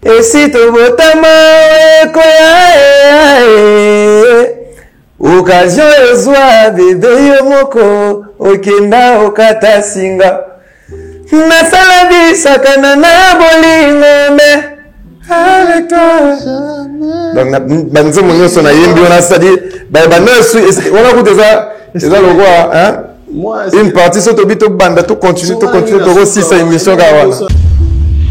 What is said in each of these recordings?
Et si tu botama occasion ezwa bébé yomoko okenda okata singa nasala bisakana na bolingo me avec toi. Donc banzo monyo sona yembi on a c'est-à-dire ba nesu on a goûté ça c'est ça le quoi hein. Moi une partie sur tobito banda tout continue to aussi sa émission gawana.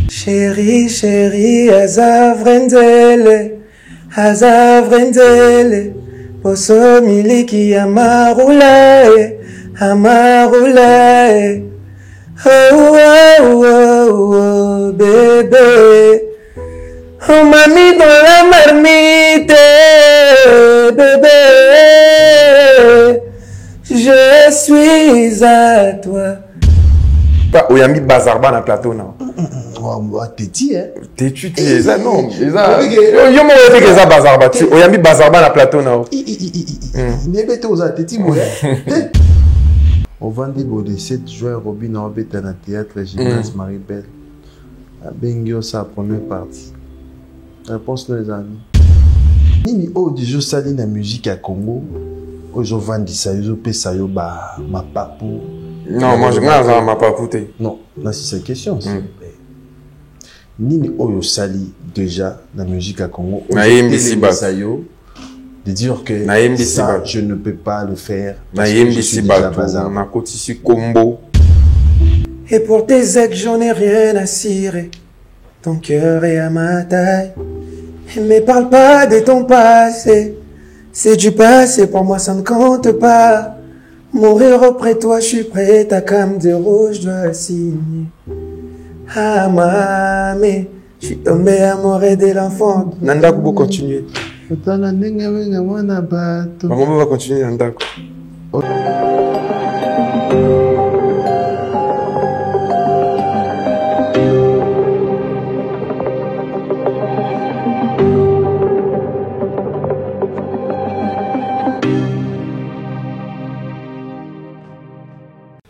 Chérie chérie azavrenzele poso miliki amarulae oh bébé on m'a mis dans la marmite bébé je suis à toi. Oyambi bazarba na plateau non. Téti hein. Tétu tu ça non. Ça. Yo mo fait que ça bazarba. Oyambi bazarba na plateau non. Niébete aux téti moi. Au vendredi le 7 juin Robin Orbet dans le théâtre Gymnase Marie-Belle. À Bengio sa première partie. Réponse les amis. Nini o du jour sali na musique à Congo. Aujourd'hui ça yo pesa yo ba ma papou. Non, moi je m'a pas écouté. Non, là c'est cette question. Nini Oyo Sali déjà la musique à Congo. De dire que ça, je ne peux pas le faire. Et pour tes ex, j'en ai rien à cirer. Ton cœur est à ma taille. Mais parle pas de ton passé. C'est du passé, pour moi ça ne compte pas. Mourir auprès de toi, je suis prêt, ta cam de rouge doit signer. Ah mamé, je suis tombé amoureux dès l'enfant. Nanda Kubo continuer. Maman va continuer Nanda.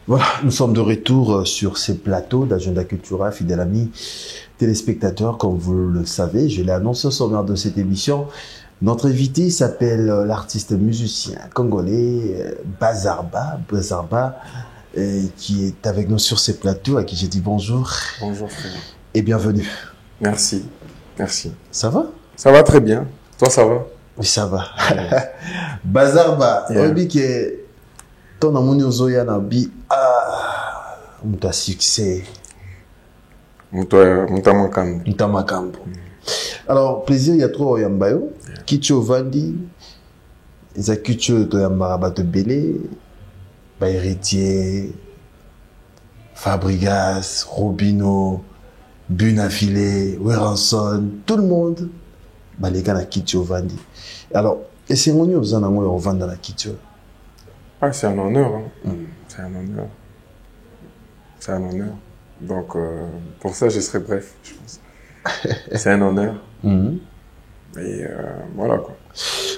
Voilà, nous sommes de retour sur ces plateaux d'Agenda Cultura, fidèles amis téléspectateurs. Comme vous le savez, je l'ai annoncé au sommaire de cette émission. Notre invité s'appelle l'artiste musicien congolais Bazarba, qui est avec nous sur ces plateaux, à qui j'ai dit bonjour. Bonjour frère. Et bienvenue. Merci, merci. Ça va? Ça va très bien. Toi, ça va? Oui, ça va. Bazarba, ton amoni ozoya na bi muta succès muta makambo. Alors plaisir il y a trop yambayo kicho vandi za kicho to yambara bato belé ba héritier Fabrigas, Robino, Bunafilé, Weranson, tout le monde ba les gars na kicho vandi. Alors et c'est ngoni ozana ngo yo vanda na kicho. Ah, c'est un honneur. Hein. C'est un honneur. C'est un honneur. Donc, pour ça, je serai bref, je pense. C'est un honneur. Et voilà quoi.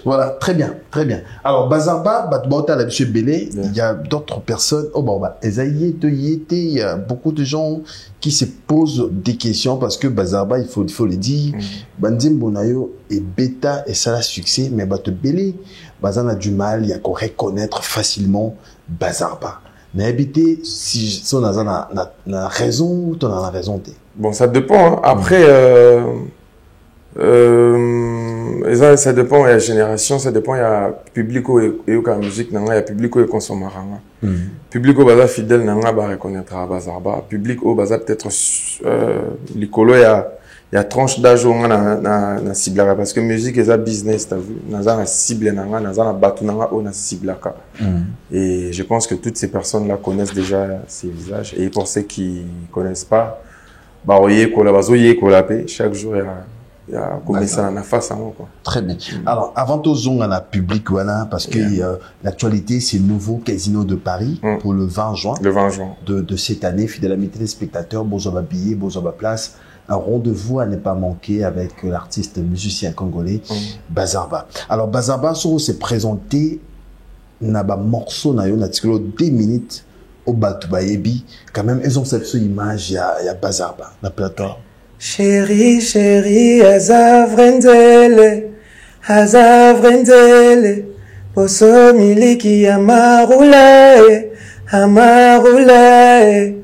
Voilà, très bien, très bien. Alors, Bazarba, il y a d'autres personnes. Oh, bah, il y a beaucoup de gens qui se posent des questions parce que Bazarba, il faut le dire, Bandim Bonayo est bêta et ça a succès, mais Belé, Bazan a du mal, il y a qu'à reconnaître facilement Bazarba. Mais habiter, si on a raison ou tu as raison. Bon, ça dépend. Hein. Après, ça dépend, il y a génération, ça dépend, il y a public et la musique, il y a public et consommateur. Public au bazar fidèle, il va reconnaître Bazarba. Public au bazar peut-être l'écolo, il y a tranche d'âge où on a cible parce que musique est un business, tu as vu, on a cible, on a battu, on a cible. Et je pense que toutes ces personnes-là connaissent déjà ces visages. Et pour ceux qui ne connaissent pas, chaque jour il y a comme ça en face à moi quoi. Très bien. Alors avant tout on a public voilà parce que l'actualité c'est le nouveau casino de Paris pour le 20 juin. Le 20 juin de cette année, fidèle amis téléspectateurs, bonjour billet, bonjour place. Un rendez-vous à ne pas manquer avec l'artiste musicien congolais Bazarba. Alors Bazarba s'est présenté na ba morceau na yo na tikolo 2 minutes au Batubayebi. Quand même ils ont cette image il y a Bazarba na plateau. Chérie, chérie, azavrenzele, azavrenzele. Poso miliki amarulae, amarulae.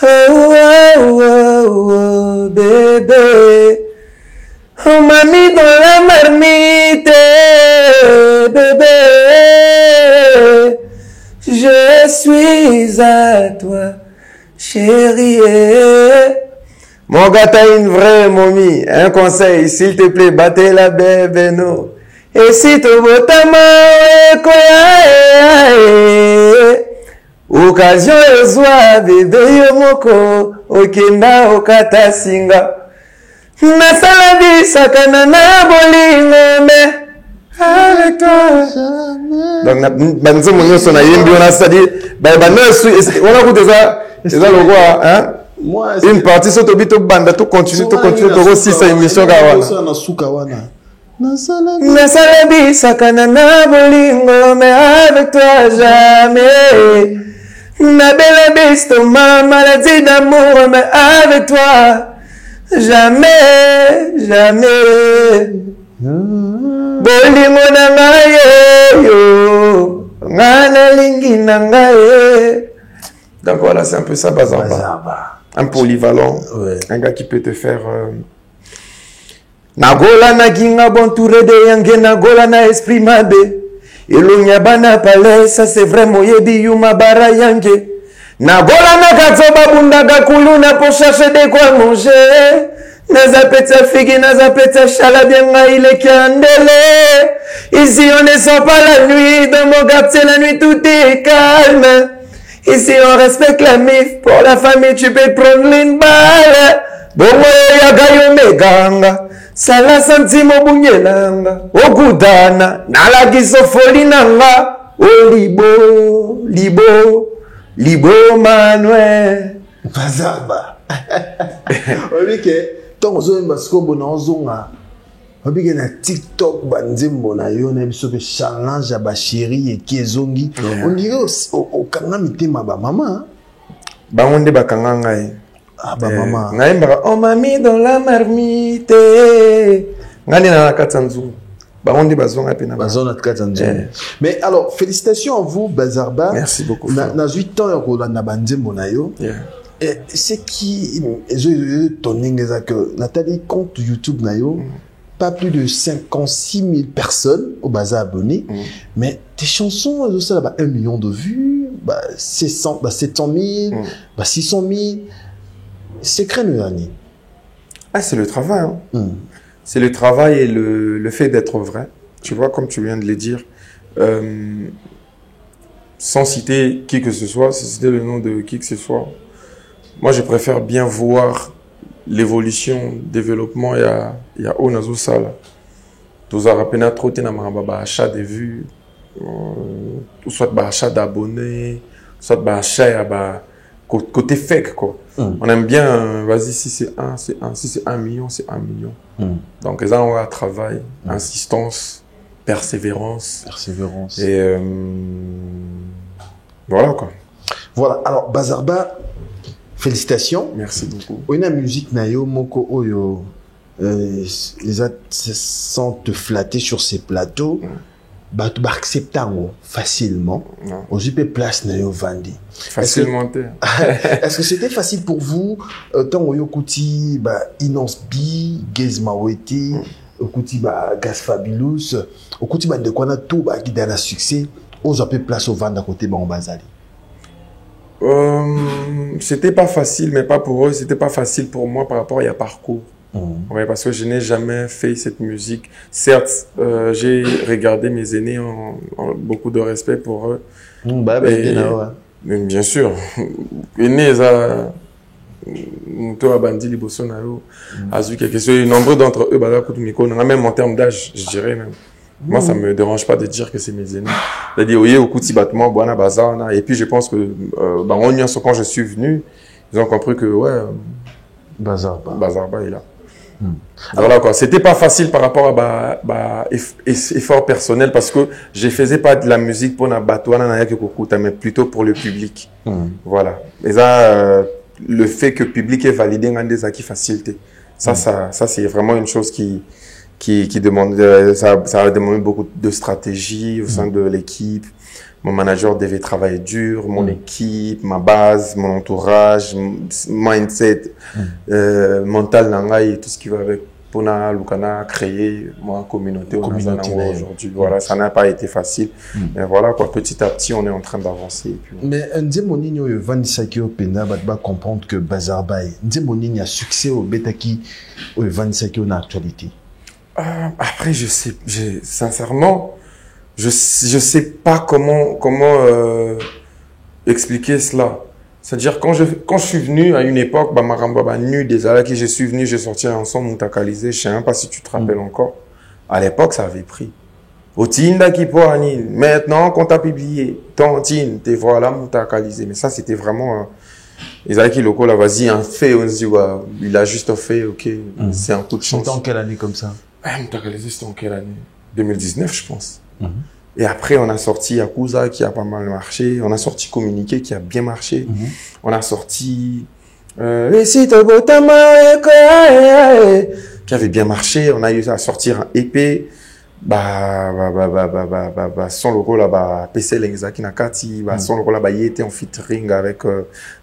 Oh, oh, oh, oh, bébé. On m'a mis dans la marmite, bébé. Je suis à toi, chérie. Mon gars, t'as une vraie momie. Un conseil, s'il te plaît, battez la bébé, non. Et si tu veux ta main, occasion et joie, bébé, yomoko, okenda, okata singa. Nasala di sakana na bolingo, mais avec toi. Donc, banzo monyo sona yembi, on a sadi, bah, on a goûté ça, c'est ça le quoi, hein? Moi, une partie sur Tobito Banda, tout continue, aussi sa émission Kawana. Nasalabi sakana na bolingo, mais avec toi jamais. Na belle besto, ma maladie d'amour, mais avec toi jamais, jamais. Bolingo na ngaye, yo, ngana lingi na ngaye. Donc voilà, c'est un peu ça, Bazarba. Un polyvalent, ouais. Un gars qui peut te faire... Nagola na ginga bon touré de yange, nagola na esprit mabe. Et l'onyaba na palais, ça c'est vraiment yebi yuma bara yange. Nagola na katsoba bundaga kuluna pour chercher de quoi manger. Naza peta figi, naza peta chala bien il est candélé. Ici on ne sort pas la nuit, dans mon quartier la nuit tout est calme. Ici, on respecte la MIF. Pour la famille, tu peux prendre une balle. Bongo ya gayo meganga. Sala santimo bunyelanga. Ogudana. Nala giso foli nanga. O libo, libo, libo Manuel. Bazarba. Obike, ton zo mbasko bona ozonga. Obike na TikTok banzimbo na yo na biso ke challenge ba chérie et kezongi. On dirait au kanga mitema ba maman. Ba onde ba kanga ngai. Ah ba maman. Ngai mbaka on m'a mis dans la marmite. Ngani na katsanzu. Ba onde bazonga pe na bazona katsanzu. Mais alors félicitations à vous Bazarba. Merci beaucoup. Na 8 ans ko na banzimbo na yo. Et c'est qui je toninga za que Nathalie compte YouTube na yo. Pas plus de 56 000 personnes au bazar abonnés, mais tes chansons, ça là, 1 million de vues, 700 000, 600 000. Secret de l'année. Ah, c'est le travail. Hein. C'est le travail et le fait d'être vrai. Tu vois, comme tu viens de le dire, sans citer qui que ce soit, sans citer le nom de qui que ce soit, moi je préfère bien voir l'évolution, développement, il y a Onazo Sala. Tous à rappeler trop de achat de vues, soit achat d'abonnés, soit achat côté fake quoi. On aime bien, vas-y si c'est 1, c'est 1, si c'est 1 million, c'est 1 million. Donc les gens ont un travail, insistance, persévérance. Et voilà quoi. Voilà. Alors Bazarba. Félicitations. Merci beaucoup. On a musique nayo moko oyo les autres sont te flatter sur ces plateaux. Bah tu accepter facilement. Aujourd'hui peut place nayo vandi. Facilement. Est-ce que c'était facile pour vous tant oyo kuti bah Inons B, Gez Mawete, okuti bah Gas Fabulous, okuti bah de quoi na tout bah qui donne un succès, on peut place au vendre à côté bah on bazali. C'était pas facile, mais pas pour eux. C'était pas facile pour moi par rapport à un parcours. Ouais, parce que je n'ai jamais fait cette musique. Certes, j'ai regardé mes aînés en beaucoup de respect pour eux. Bien sûr. Aînés, nombreux d'entre eux, même en termes d'âge, je dirais même. Moi, ça me dérange pas de dire que c'est mes aînés. C'est-à-dire, au coup de battement, et puis je pense que, quand je suis venu, ils ont compris que, ouais, Bazarba est là. Voilà quoi. C'était pas facile par rapport à effort personnel parce que je faisais pas de la musique pour mais plutôt pour le public. Voilà. Et ça, le fait que le public est validé, on a des acquis facilité. Ça c'est vraiment une chose qui demande, ça a demandé beaucoup de stratégie au sein de l'équipe. Mon manager devait travailler dur, mon équipe, ma base, mon entourage, mindset, mental nangai et tout ce qui va avec. Pour Lukana créer ma communauté aujourd'hui. Voilà, ça n'a pas été facile. Mais voilà, quoi, petit à petit, on est en train d'avancer. Mais Ndzemonini au Vanisaki au Pena, va comprendre que Bazar Bay, Ndzemonini a succès au Betaki au Vanisaki en actualité. Après, sincèrement, je sais pas comment expliquer cela. C'est-à-dire, quand je suis venu à une époque, Maramba nu des Alaki, je suis venu, j'ai sorti un son Moutakalisé, je sais même pas si tu te rappelles encore. À l'époque, ça avait pris. Otinda qui poani, maintenant, qu'on t'a publié, Tantine, t'es voilà Moutakalisé. Mais ça, c'était vraiment, les Alaki locaux, là, vas-y, un fait, on se dit, ouais, il a juste fait, ok, c'est un coup de chance. C'était en quelle année comme ça? Moutakalisé, c'était en quelle année? 2019, je pense. Et après, on a sorti Yakuza qui a pas mal marché. On a sorti Communiqué qui a bien marché. On a sorti qui avait bien marché. On a eu à sortir un EP. Son logo là, PC Lengzaki Nakati. Son logo là, il était en featuring avec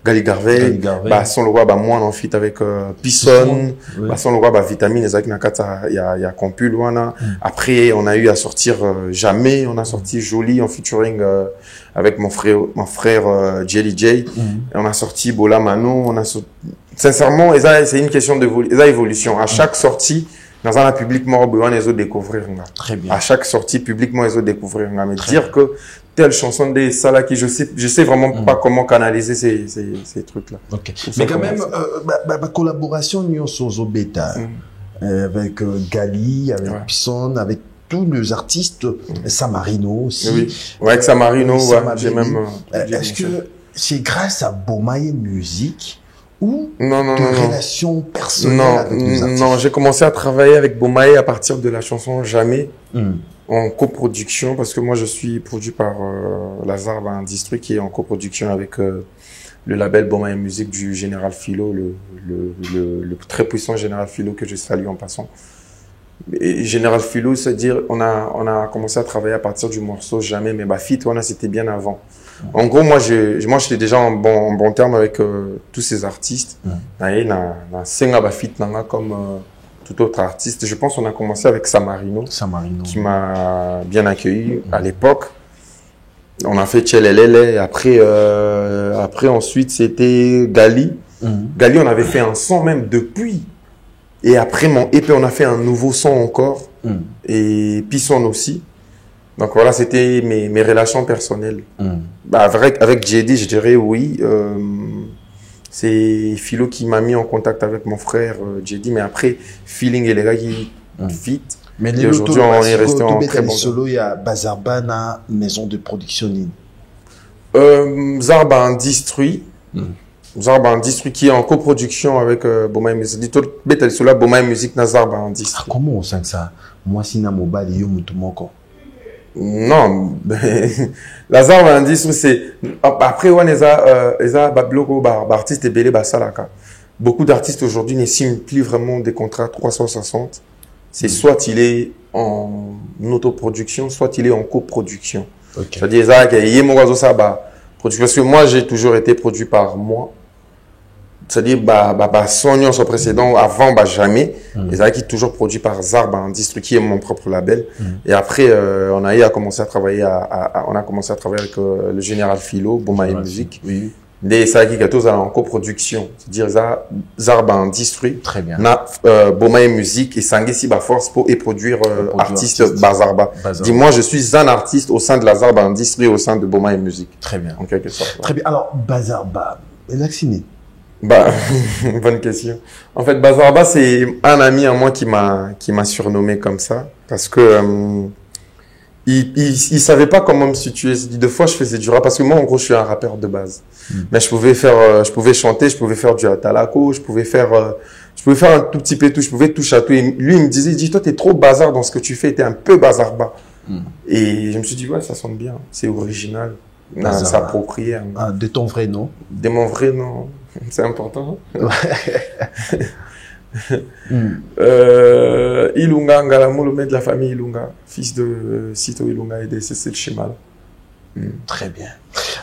Gali Garvey. Son logo là, moi en feat avec Pisson. Son logo là, Vitamine Ezaki Nakati, il y a Compul Wana. Après, on a eu à sortir Jamais. On a sorti Jolie en featuring avec mon frère Jelly J. Et on a sorti Bola Mano. On a sincèrement, c'est une question d'évolution. À chaque sortie, dans un public mort, les autres découvrir. Très bien. À chaque sortie, publiquement, les autres découvrir. Mais dire que telle chanson des Salaki, je sais vraiment pas comment canaliser ces trucs-là. Ok. Mais quand même, ma collaboration, nous sommes au bêta. Avec Gali, avec Pisson, avec tous les artistes, Samarino aussi. Oui. Ouais, avec Samarino, j'ai même. Est-ce que c'est grâce à Bomaye Musique ou non, relation personnelle avec les artistes? Non, j'ai commencé à travailler avec Bomaye à partir de la chanson Jamais, en coproduction, parce que moi je suis produit par Lazare Industrie qui est en coproduction avec le label Bomaye Musique du Général Philo, le très puissant Général Philo que je salue en passant. Et Général Philo, c'est-à-dire on a commencé à travailler à partir du morceau Jamais, mais Fit, c'était bien avant. En gros, moi, j'étais déjà en bon terme avec tous ces artistes. Comme tout autre artiste. Je pense qu'on a commencé avec Samarino, qui m'a bien accueilli à l'époque. On a fait Tchelelele. Après, ensuite, c'était Gali. Gali, on avait fait un son même depuis. Et après mon EP, on a fait un nouveau son encore. Et Pisson aussi. Donc voilà, c'était mes relations personnelles. Avec JD, je dirais oui. C'est Philo qui m'a mis en contact avec mon frère JD, mais après, Feeling et les gars qui fit. Mais et aujourd'hui, on est resté en très bon solo, il y a Bazarbana, maison de production. Zarba Industrie. Zarba Industrie qui est en coproduction avec Bomaye Music. Bomaye Music na Zarba Industrie. Comment on sent ça? Moi, si na mobile, yo mutumoko. Non, la Zarba Industrie, c'est après on les a babloko artistes et belé basalaka. Beaucoup d'artistes aujourd'hui ne signent plus vraiment des contrats 360. C'est soit il est en autoproduction, soit il est en coproduction. C'est-à-dire parce que moi j'ai toujours été produit par moi. C'est-à-dire Sognon son précédent avant Jamais. Et qui toujours produit par Zarba Industrie qui est mon propre label. Et après on a commencé à travailler avec le Général Philo, Bomaye Musique. Oui. Des ça qui est en coproduction. C'est-à-dire Zarba Industrie. Très bien. Bomaye Musique et Sangesi force pour produire artiste Bazarba. Dis-moi, je suis un artiste au sein de la Zarba Industrie, au sein de Bomaye Musique. Très bien. En quelque sorte. Très bien. Alors Bazarba, vacciné. Bonne question. En fait, Bazarba, c'est un ami à moi qui m'a surnommé comme ça parce que il savait pas comment me situer. Deux fois, je faisais du rap parce que moi, en gros, je suis un rappeur de base. Mais je pouvais chanter, je pouvais faire du atalako, je pouvais faire un tout petit peu tout, je pouvais toucher à tout. Et lui, il me disait, toi, t'es trop bazar dans ce que tu fais, t'es un peu Bazarba. Et je me suis dit, ouais, ça sonne bien, c'est original. C'est approprié. De ton vrai nom? De mon vrai nom. C'est important. Ilunga Ngalamo, le maître de la famille Ilunga, fils de Sito Ilunga et de Cécile Chimala. Très bien.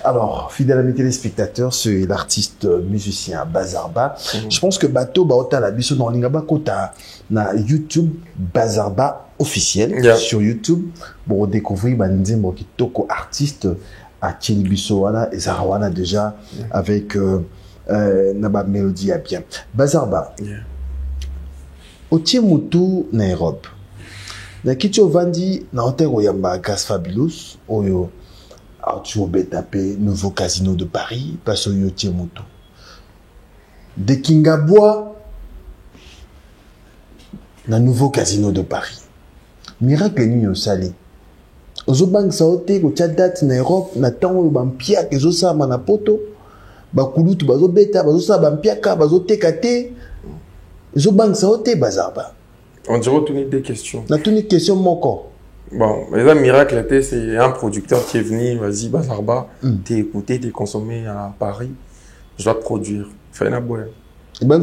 Alors, fidèles amis téléspectateurs, c'est l'artiste musicien Bazarba. Je pense que Bato Baota la biso dans Lingaba Kota na YouTube Bazarba officiel sur YouTube pour découvrir Banzembo Kitoko artiste à Tchelibiso wana et Zarawana déjà avec Naba Mélodie à bien. Bazarba. Otie mutu na Europe. Na kicho vandi na hotel Oyamba Gas Fabulous Oyo Arthur Betapé, nouveau casino de Paris, parce que Yotie Moto. De Kingabois, na nouveau casino de Paris. Miracle ni yo sali. Ozo bank saote ko date na Europe na tango bampia kezo sa manapoto. Ba kulutu bazo beta bazo sa bampia ka bazo tekate. Ozo bank saote Bazarba. On dirait tout des questions. Na tout une question moko. Bon, mais là, Miracle, c'est un producteur qui est venu, vas-y, Bazarba, t'es écouté, t'es consommé à Paris, je dois te produire. Fais un boy. Mon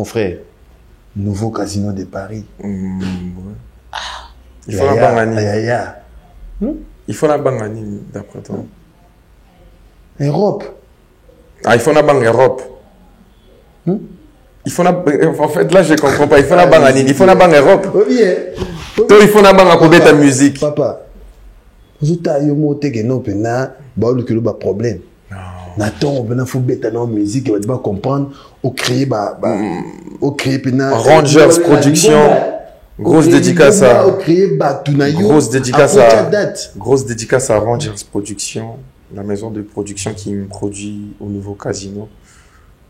frère, nouveau casino de Paris. Ouais. Il faut la bangani. Il faut la bangani, d'après toi. Europe. Ah, il faut la bang Europe. Il faut la... En fait, là, je comprends pas. Il faut la bangani. Il faut la bang Europe. Toi, il faut la bang à connaître ta musique. Papa, vous avez un problème. Nathan, on faut bêta dans la musique, on va comprendre, on crée Rangers Production. Grosse dédicace à Rangers Production, la maison de production qui me produit au nouveau casino.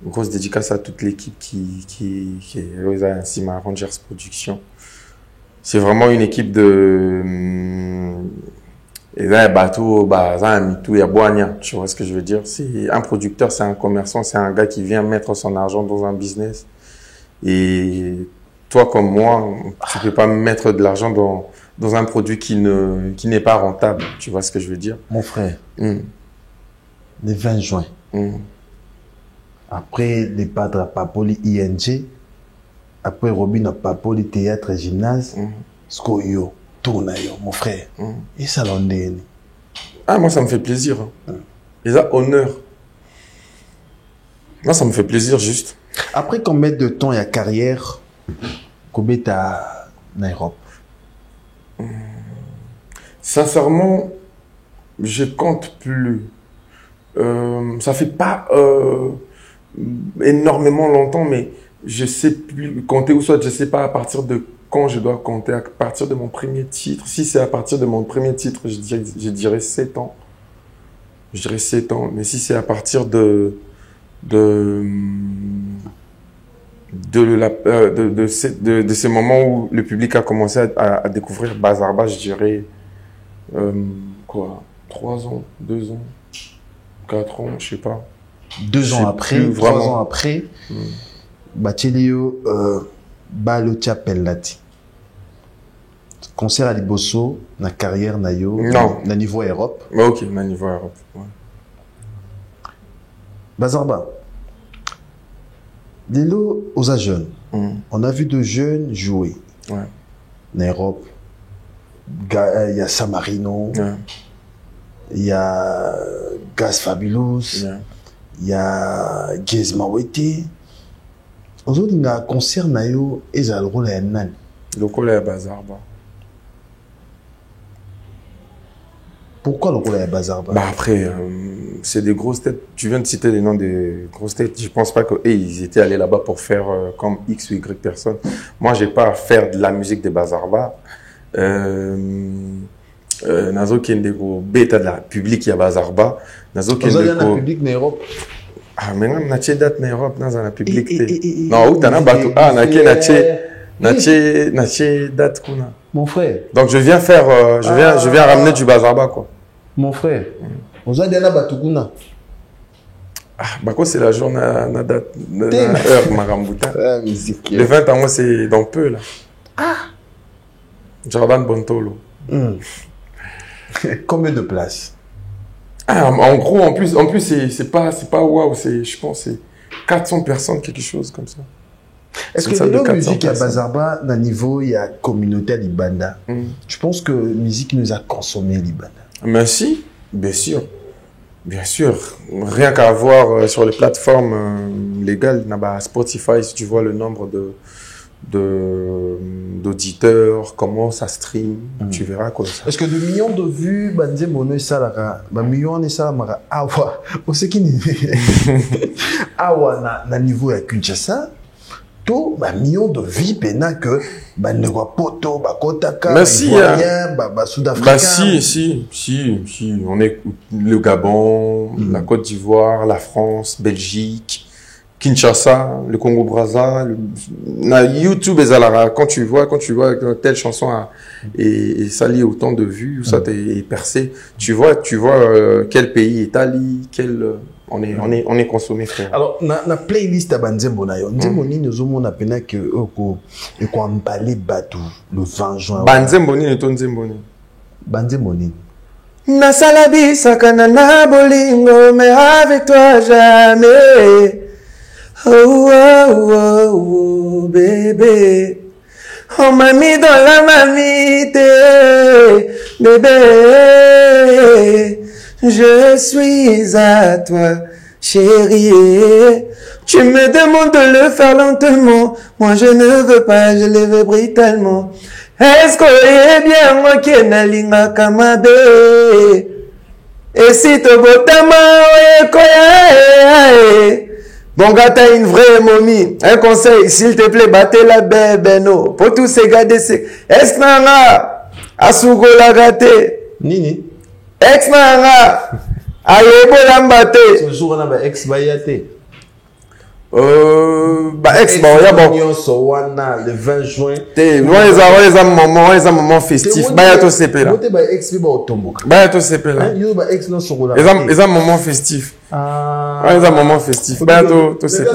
Grosse dédicace à toute l'équipe qui est ainsi à Rangers Production. C'est vraiment une équipe de et là bateau tout y a boigna, tu vois ce que je veux dire. C'est un producteur, c'est un commerçant, c'est un gars qui vient mettre son argent dans un business. Et toi comme moi, tu peux pas mettre de l'argent dans un produit qui n'est pas rentable, tu vois ce que je veux dire. Mon frère, le 20 juin, après les padres Papoli ING, après Robin Papoli Théâtre et Gymnase, Skoyo, Tournayo, mon frère. Et ça l'en est. Ah, moi, ça me fait plaisir. Et ça, honneur. Moi, ça me fait plaisir, juste. Après combien de temps il y a carrière, combien t'as en Europe? Sincèrement, je compte plus. Ça fait pas énormément longtemps, mais je sais plus compter, ou soit je sais pas à partir de quand je dois compter, à partir de mon premier titre. Si c'est à partir de mon premier titre, je dirais 7 ans. Je dirais 7 ans. Mais si c'est à partir de ces moments où le public a commencé à découvrir Bazarba, je dirais, 3 ans, 2 ans, 4 ans, je sais pas. 2 ans après, 3 ans après, Bachelio, Balotia Pellati. Concert à Liboso, na carrière na yo, na niveau Europe. Ok, na niveau Europe. Ouais. Bazarba, Lelo aux jeunes, on a vu de jeunes jouer. En Europe, il y a Samarino, il y a Gas Fabulous, il y a Gizma Wete. Aujourd'hui, il y a un concert na yo et ça le rôle est nan. Le rôle est Bazarba. Pourquoi le rôle est Bazarba? Bah après, c'est des grosses têtes. Tu viens de citer les noms des grosses têtes. Je pense pas qu'ils étaient allés là-bas pour faire comme X ou Y personne. Moi, j'ai pas à faire de la musique de Bazarba. Nazo Kendeko, bêta de la public, il y a Bazarba. Nazo Kendeko. Public en Europe. Ah, mais non, nache date en Europe, dans la public. Non, où t'en as battu? Ah, nache date kuna. Mon frère. Donc je viens faire, je viens ramener du Bazarba quoi. Mon frère. On a déjà battu kuna. Ah, bako c'est la journée na date, na heure Marambuta. Le 20 ans moi c'est dans peu là. Ah. Jordan Bontolo. Combien de places? Ah, en gros, en plus, c'est pas waouh, je pense, 400 personnes, quelque chose comme ça. Est-ce que la musique à Bazarba, dans le niveau, il y a communauté à Libanda? Je pense que la musique nous a consommé Libanda. Mais si, bien sûr. Bien sûr. Rien qu'à voir sur les plateformes légales, Spotify, si tu vois le nombre d'auditeurs, comment ça stream, tu verras quoi ça. Est-ce que de millions de vues, Banze Mono et Salara, millions et Salamara, awa, on sait qui awa na niveau à Kinshasa, tout, millions de vues, pena que, ne voit poto, kotaka, Ivoirien, Sud-Africain. Si, on est le Gabon, la Côte d'Ivoire, la France, Belgique, Kinshasa, le Congo-Brazza, YouTube et Zalara. Quand tu vois telle chanson et ça lie autant de vues, où ça t'est percé, tu vois quel pays, Italie, on est consommé, frère. Alors, na playlist à Banzembo na yo, Nzemboni nous avons appelé que emballé Badou le 20 juin. Banzemboni ne ton Nzemboni. Banzemboni. Nasalabi sakana na bolingo, mais avec toi jamais. Oh, oh, oh, oh, bébé. On m'a mis dans la mamite, bébé. Je suis à toi, chérie. Tu me demandes de le faire lentement. Moi, je ne veux pas, je le veux brutalement. Est-ce qu'on est bien, moi, qui n'a linga kamabe? Et si te botama, bon gars, t'as une vraie momie. Un conseil, s'il te plaît, battez la bébé, no. Pour tous ces gars d'essai. Est-ce qu'on a Asugo la gâté? Nini? Ex nanga ayebo lambate ce jour on a ex bayate ex ya bon sowana le 20 juin te moment festif baya to sepela bote ba ex ba otomboka baya to sepela yo ba ex no sokola eza moment festif eza moment festif baya to sepela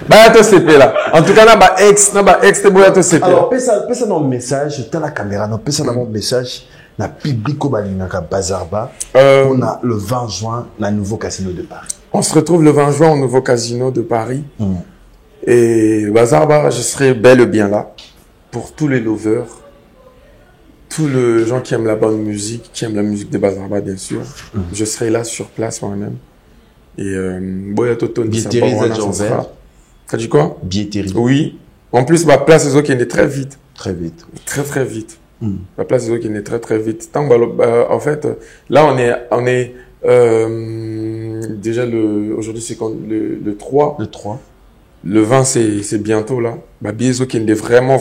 baya to sepela en tout cas na ba ex te boya to sepela. Alors pesa non message dans la caméra non pesa mon message na public ko balinaka Bazarba on a le 20 juin na nouveau casino de Paris. On se retrouve le 20 juin au nouveau casino de Paris. Et Bazarba, je serai bel et bien là pour tous les lovers, tous les gens qui aiment la bonne musique, qui aiment la musique de Bazarba bien sûr. Je serai là sur place moi-même. Et Boya Toto Billetterie Jean-Vert. T'as dit quoi? Billetterie. Oui. En plus, ma place est qui est très vite. Très vite. Très vite. La place est qui est très vite. En fait, là on est déjà aujourd'hui c'est quand le 3. Le 3. Le 20 c'est bientôt là. Biezo qui est vraiment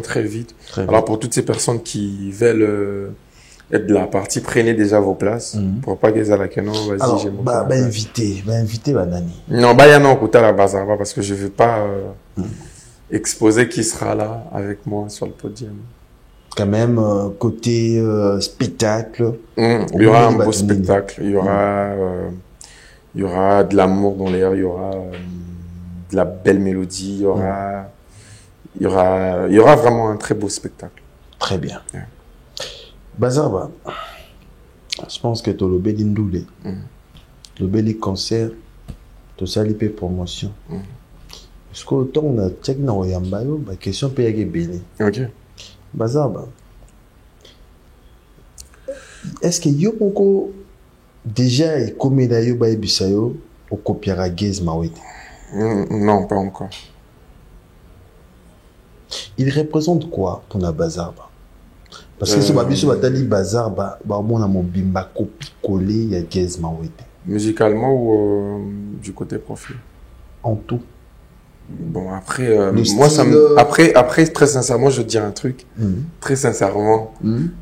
très vite. Alors pour toutes ces personnes qui veulent être de la partie, prenez déjà vos places pour pas qu'ils aient la canon. Vas-y, j'ai mon invité Nani. Non, y a non côté la Bazarba parce que je vais pas exposer qui sera là avec moi sur le podium. Quand même côté spectacle. Il y aura un beau spectacle. Il y aura de l'amour dans l'air. Il y aura de la belle mélodie. Il y aura vraiment un très beau spectacle. Très bien. Bazarba, je pense que tu as le bel indoulé, le bel concert, tu as salipé promotion. Parce que autant on a check na oyambayo, la question peut y béni. Ok. Bazarba, est-ce que yo poko déjà et comme d'ailleurs ba ebisayo au copiera Gez Mawete? Non, pas encore. Il représente quoi pour la Bazarba? Parce que ce babiso batali Bazarba, ba mona mobimba copie collé ya Gez Mawete. Musicalement ou du côté profil? En tout. Bon après moi ça me après très sincèrement je vais te dire un truc. Très sincèrement,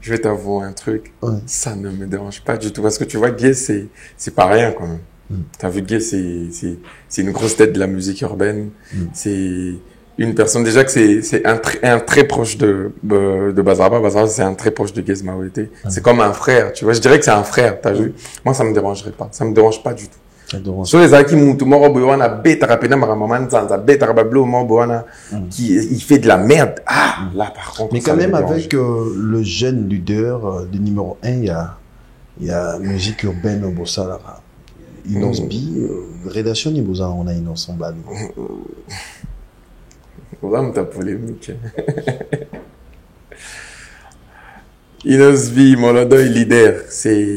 je vais t'avouer un truc. Ça ne me dérange pas du tout parce que tu vois Gez c'est pas rien quand même. T'as vu Gez c'est une grosse tête de la musique urbaine. C'est une personne déjà que c'est un très proche de Bazarba. Bazarba c'est un très proche de Gez Mawete. C'est comme un frère, tu vois. Je dirais que c'est un frère, t'as vu. Moi ça me dérangerait pas. Ça me dérange pas du tout. Sur les acquis moutoumoro boyana beta rapena maman zanza beta rabablo mo boyana qui il fait de la merde. Ah là par contre. Mais quand même avec le jeune leader le numéro 1 il y a musique urbaine au Bossala. Inosbi, rédaction niveau on a une ensemble. On va me polémique. Inosbi, Molodo est leader. C'est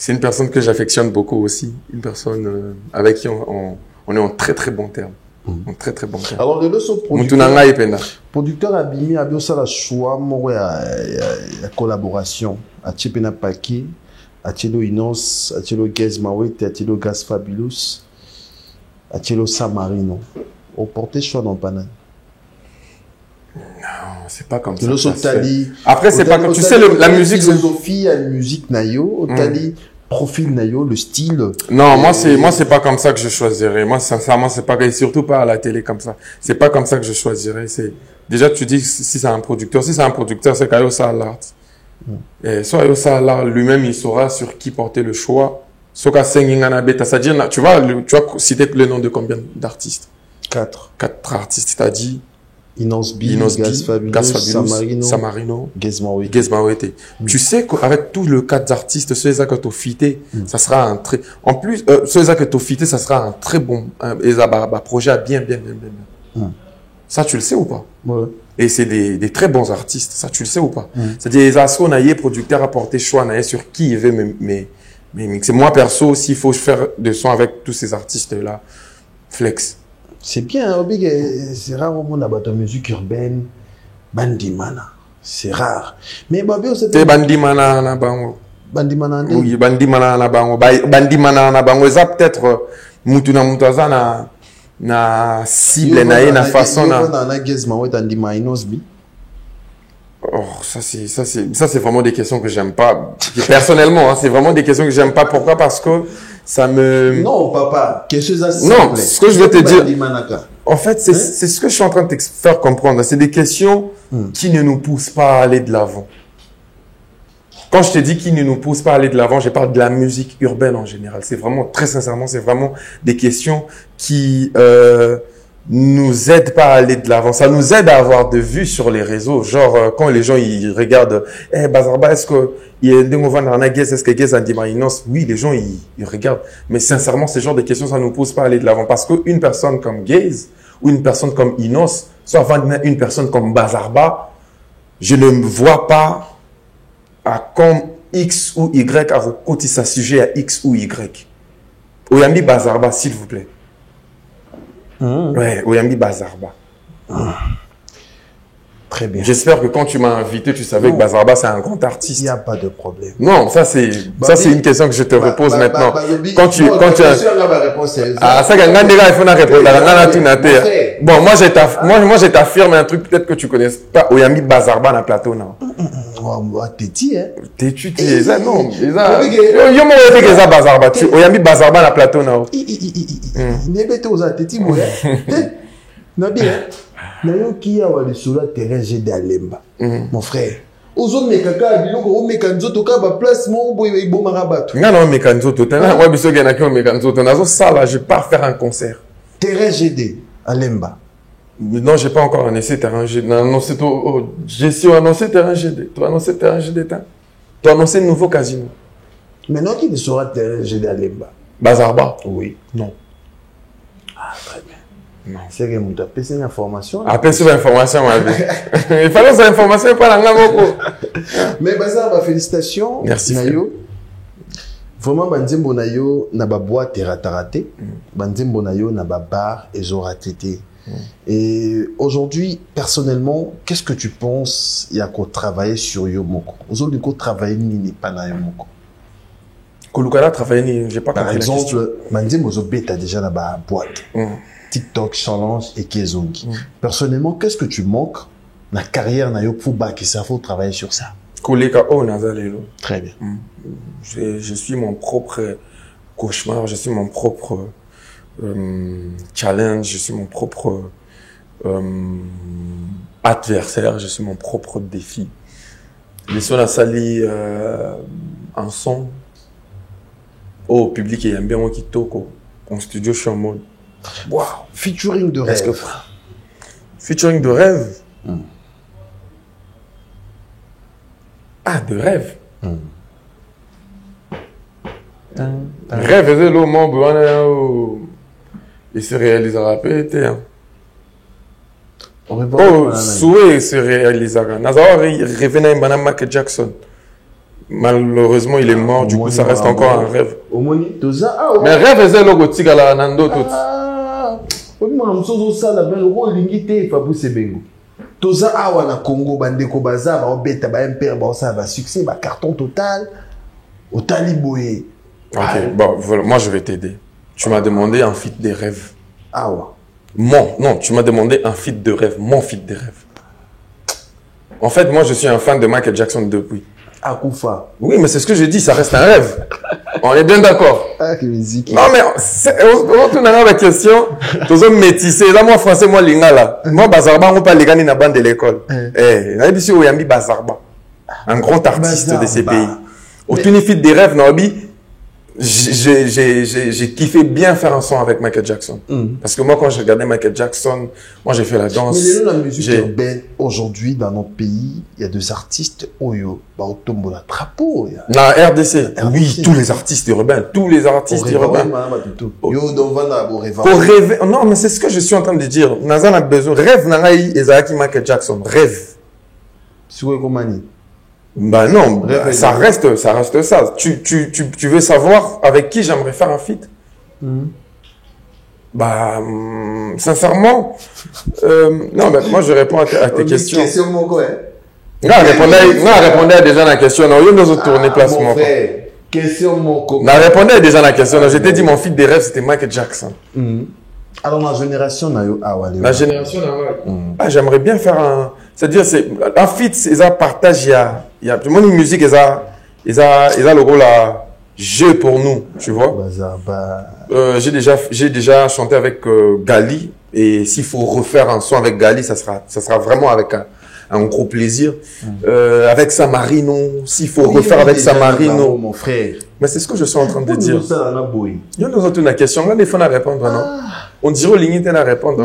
une personne que j'affectionne beaucoup aussi. Une personne avec qui on est en très très bon terme. En très très bon terme. Alors, le leçon producteur Abimi a bien ça la choix, la collaboration. À Tchepena Paki, à Tchelo Inos, à Tchelo Gaz Mawet, à Tchelo Gaz Fabulous, à Tchelo Samarino. Au porté choix dans Panay. Non, c'est pas comme ça. Après, c'est pas comme, tu sais, la musique. La philosophie, la musique nayo, Otali, profil nayo, le style. Non, moi, c'est pas comme ça que je choisirais. Moi, sincèrement, c'est pas, et surtout pas à la télé comme ça. C'est pas comme ça que je choisirais. Déjà, tu dis si c'est un producteur. Si c'est un producteur, c'est Kayo Salart. Et soit Kayo Salart, lui-même, il saura sur qui porter le choix. Soka Sengingana Beta. C'est-à-dire, tu vas citer le nom de combien d'artistes? 4 artistes, c'est-à-dire Inosbi, Gaz Fabulous, Samarino, Gezmawete. Tu sais qu'avec tous les 4 artistes, ceux que tu as fité, ça sera un très, en plus, ceux que tu as fité, ça sera un très bon, projet à bien. Ça, tu le sais ou pas? Ouais. Et c'est des très bons artistes, ça, tu le sais ou pas? C'est-à-dire, les assos, producteurs à porter choix, sur qui il veut, mais c'est moi perso, s'il faut faire des sons avec tous ces artistes-là, flex. C'est bien, c'est rare au monde à la musique urbaine, Bandimana. C'est rare. Mais c'est Bandimana na bango. Bandimana oui, Bandimana na bango. Bandimana na bango. Ça peut-être mutuna mutaza na cible na façon na. Oh, ça c'est vraiment des questions que j'aime pas. Personnellement, c'est vraiment des questions que j'aime pas. Pourquoi? Parce que ça me... Non, papa. Non, ce que je veux te dire... En fait, c'est ce que je suis en train de te faire comprendre. C'est des questions qui ne nous poussent pas à aller de l'avant. Quand je te dis qui ne nous poussent pas à aller de l'avant, je parle de la musique urbaine en général. C'est vraiment, très sincèrement, c'est vraiment des questions qui nous aident pas à aller de l'avant. Ça nous aide à avoir de vues sur les réseaux. Genre, quand les gens ils regardent, Bazarba, est-ce que est-ce que Gaz Andimainos? Oui, les gens ils regardent. Mais sincèrement, ce genre de questions, ça nous pousse pas à aller de l'avant. Parce qu'une personne comme Gaz ou une personne comme Inos, soit une personne comme Bazarba, je ne me vois pas à comme X ou Y à côté sa sujet à X ou Y. Oyambi Bazarba, s'il vous plaît. Ouais, Oyambi Bazarba. Très bien. J'espère que quand tu m'as invité, tu savais que Bazarba, c'est un grand artiste. Il n'y a pas de problème. Non, ça c'est une question que je te repose maintenant. Quand tu ah, ça il faut la répondre. Bon, moi je t'affirme un truc peut-être que tu connais pas. Oyambi Bazarba dans le plateau non. Téti hein. Tétu ça non, ça. Yo mo wete que ça Bazarba. Oyambi Bazarba dans le plateau non. Nebete oza téti moya. Na bien. Nayo qui a wali sur la terrain j'ai d'Alemba. Mon frère. Ozo mekaka biloko o mekanzo toka ba place mo boye ibomara batu. Non mekanzo totana wa biso gena ki mekanzo tona zo sala je pars faire un concert. Terrain GD Alemba. Non, j'ai pas encore annoncé terrain GD. Non, c'est j'ai su annoncer terrain GD. Tu as annoncé terrain GD tu as annoncé un nouveau casino. Maintenant qui sera terrain GD Alemba? Bazarba. Oui. Non. Ah très bien. Non. C'est que tu as passé une information. Après cette information, il fallait cette information pas la Mais Bazarba, félicitations. Merci. Nayo. Vraiment, Banzembo Nayo n'a pas boîte et rataraté. Banzembo Nayo n'a pas bar et zoratété. Et aujourd'hui, personnellement, qu'est-ce que tu penses il y a qu'à travailler sur Yomoko? Aujourd'hui, qu'à travailler ni pas na Yomoko. Kolukala travailler j'ai pas compris. Par exemple, Banzembo Zobé t'as déjà la boîte. TikTok, challenge et Kezongi. Personnellement, qu'est-ce que tu manques dans la carrière na pour que ça faut travailler sur ça? Koleka o nazalelo. Très bien. Je suis mon propre cauchemar, je suis mon propre challenge, je suis mon propre adversaire, je suis mon propre défi. Les sons à sali en son au public et bien moi qui toko en studio je suis en mode wow, featuring de rêve. Featuring de rêve. Ah, de rêve. Rêve est le mot, il se réalisera peut-être. Oh, souhait se réalisera. Nazar revenait à Michael Jackson. Malheureusement, il est mort, du coup, ça reste encore un rêve. Mais rêve est le gothique à la Nando tout. Toza awa na Congo bandeko baza ba obeta ba impère ba ça va succès ba carton total au taliboé. OK, bon voilà, moi je vais t'aider. Tu m'as demandé un feat des rêves. Awa. Non, tu m'as demandé un feat de rêve, mon feat des rêves. En fait, moi je suis un fan de Michael Jackson depuis. Akoufa. Oui, mais c'est ce que je dis, ça reste un rêve. On est bien d'accord. Ah, quelle musique. Non, mais on retourne à la question. Tous hommes métissés. Là, moi, français, moi, lingala. Moi, Bazarba, on parle les gars, dans la bande de l'école. Eh, on a dit, Oyambi Bazarba. Un grand artiste de ces pays. Au Tunifit des rêves, Naobi, j'ai kiffé bien faire un son avec Michael Jackson. Parce que moi, quand je regardais Michael Jackson, moi, j'ai fait la danse. Mais la musique urbaine, aujourd'hui, dans notre pays, il y a des artistes, Oyo, Baotombo, la Trapo. La RDC. Oui, tous les artistes urbains. Tous les artistes urbains. Pour rêver. Non, mais c'est ce que je suis en train de dire. Nazan a besoin. Rêve, Naraï, Ezaki, Michael Jackson. Rêve. Bah non, ça reste ça. Tu veux savoir avec qui j'aimerais faire un feat? Bah, sincèrement, non, mais moi je réponds à tes questions. Non, répondez déjà à la question. Non, il y a d'autres tournées placement. Question mon Non, répondez déjà à la question. Je t'ai dit mon feat des rêves, c'était Michael Jackson. Alors la génération la génération j'aimerais bien faire un, c'est-à-dire c'est un feat, c'est un partage, il y a une musique, ils a le rôle à jeu pour nous, tu vois. J'ai déjà chanté avec Gali, et s'il faut refaire un son avec Gali, ça sera vraiment avec un gros plaisir. Avec Samarino, s'il faut refaire avec Samarino, mon frère. Mais c'est ce que je suis en train de dire. Il y a une question, on a des fois à répondre, non? On dirait au limite à répondre.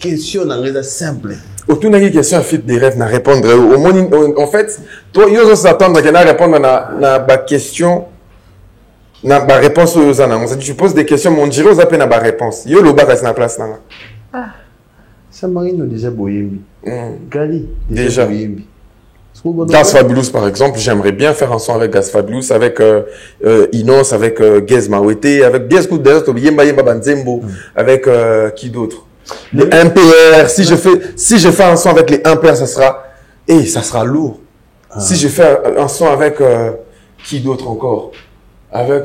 Question simple. Autant de questions à fit des rêves à répondre. Au moins, en fait, toi, il faut s'attendre à répondre à la question, à la réponse aux annonces. Tu poses des questions, mais on dirait aux appels à la réponse. Il y a le bas à la place. Samarino déjà boyembi. Gali déjà boyembi. Gaz Fabulous par exemple, j'aimerais bien faire un son avec Gaz Fabulous, avec Inos, avec Gez Mawete, avec Gez Koudez, Yemba Yemba Banzembo, avec qui d'autre? Les MPR. Si je fais un son avec les MPR, ça sera lourd. Si je fais un son avec qui d'autre encore? Avec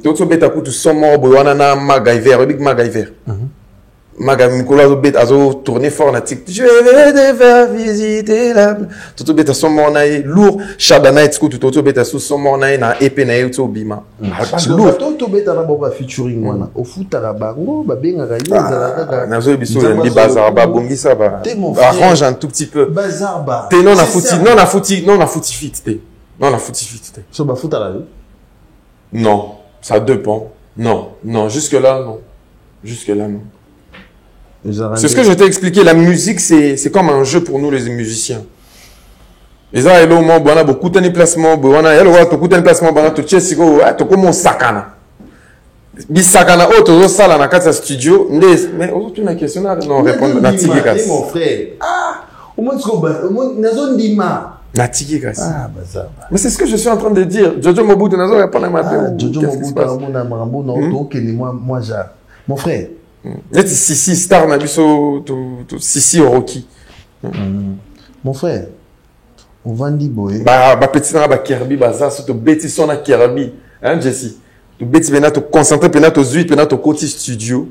d'autres bêta tout son mort, Boyanana Magaiver, Big Magaiver. Nicolas Obet a tourné fort na TikTok. Je vais te faire visiter la. Tout bête son mornaï lourd. Shadana et tout tout bête son mornaï na épée na yoto bima. Lourd. Tout bête na boba featuring wana. Au foot à la bango, ba benga gaïa. Na zo biso ndi bazarba bongi ça va. Arrange un tout petit peu. Bazarba. T'es non na fouti fit t'es. Non na fouti fit t'es. So ba foot à la. Non, ça dépend. Non, jusque là non. Jusque là non. C'est ce que je t'ai expliqué. La musique, c'est comme un jeu pour nous, les musiciens. Les gens, ils ont beaucoup de placements. Ils ont beaucoup de placements. Ils ont beaucoup de sakana. Bisakana, oh, tu as ça dans le studio. Mais, tu as une question, non, répondre. Mon frère. Ah, au moins, tu mais c'est ce que je suis en train de dire. Jojo Mobutu, Nazo répond à ma tête. Jojo Mobutu, mon frère. Sissi Star Nabiso Sissi Oroki. Mon frère, on va dire boy. Petit na ba Kirby baza so to beti sona Kirby. Hein Jesse. To beti bena to concentrer pena to zuit pena to côté studio.